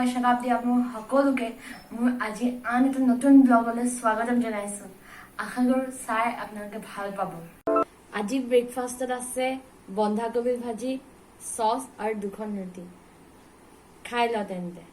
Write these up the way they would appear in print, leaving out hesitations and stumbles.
মই শতাব্দী আপোনালোক সকলোকে মই আজি আন এটা নতুন ব্লগলৈ স্বাগতম জনাইছো আশা কৰো চাই আপোনালোকে ভাল পাব আজি ব্ৰেকফাষ্টত আছে বন্ধাকবি ভাজি সস আৰু দুখন ৰুটি খাই ল তেন্তে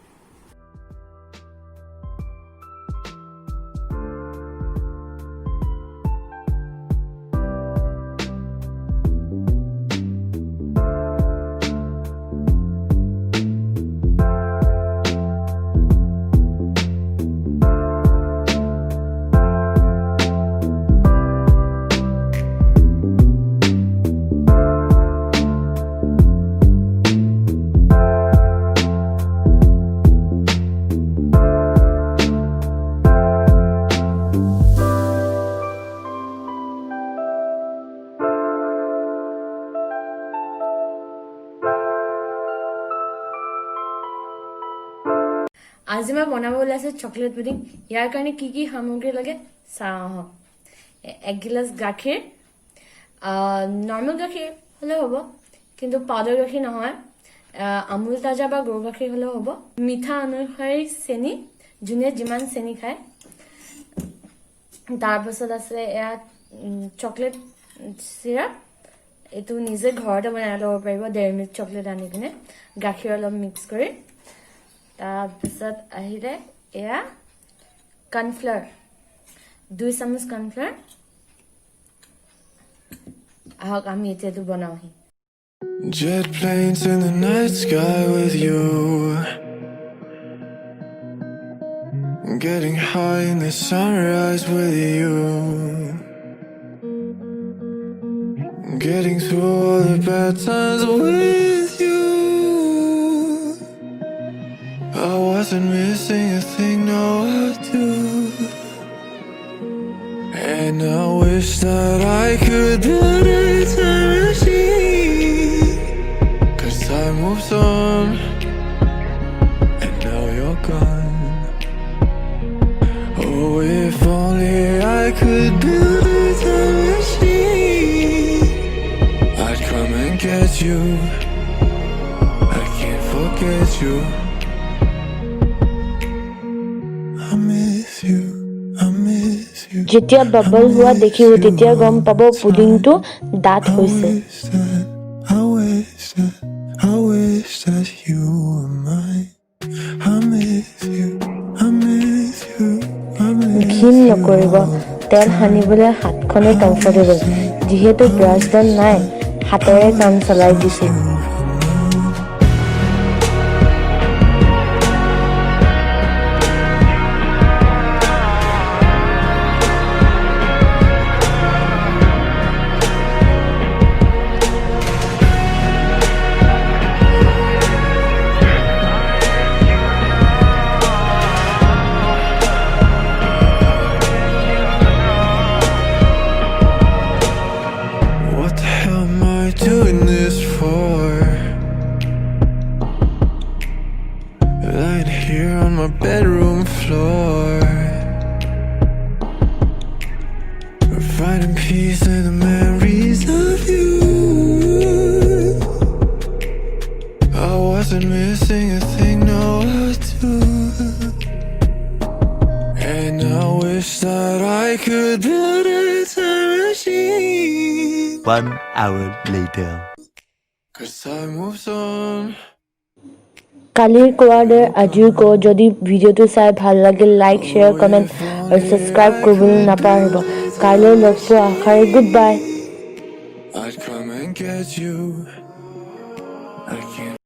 আজি মই বনাব ওলাইছো চকলেট পুডিং ইয়াৰ কাৰণে কি কি সামগ্ৰী লাগে চাহ এক গিলাস গাখীৰ নৰ্মেল গাখীৰ হলে হ'ব কিন্তু পাউডাৰ গাখীৰ নহয় আমুল তাজা বা গৰু গাখীৰ হলে হ'ব মিঠা অনুসৰি চেনি যোনে যিমান চেনি খায় তাৰপিছত আছে এয়া চকলেট চিৰাপ এইটো নিজে ঘৰতে বনাই ল'ব পাৰিব 1.5 মিনিট চকলেট আনি কিনে গাখীৰ অলপ মিক্স কৰি তাৰপিছত আহিলে এয়া কৰ্ণফ্লাৱাৰ 2 চামুচ কৰ্ণফ্লাৱাৰ আহক আমি এতিয়াটো বনাওহি Jet planes in the night sky with you Getting high in the sunrise with you Getting through all the bad times with you I wasn't missing a thing, no I do And I wish that I could build a time machine Cause time moves on And now you're gone Oh, if only I could build a time machine I'd come and get you I can't forget you I miss you, I miss you যেতিয়া bubble হোৱা দেখিব তেতিয়া গম পাব পুডিংটো ডাঠ হৈছে I wish that you were mine I miss you, I miss you, I miss ঘিণ নকৰিব তেল সানিবলৈ হাতখনে কমফৰ্টেবল যিহেতু ব্ৰাছডাল নাই হাতেৰে কাম চলাই দিছো What the hell am I doing this for? Lying here on my bedroom floor Finding peace in the memories of you I wasn't missing a thing, no I do And I wish that I could build a time machine 1 hour later. Cause time moves on কালিৰ কোৱাৰ দৰে আজিও কওঁ যদি ভিডিঅ'টো চাই ভাল লাগে like share comment আৰু ছাবস্ক্ৰাইব কৰিবলৈ নাপাহৰিব কাইলৈ লগ পোৱা আশাৰে good bye I'd come and get you I can't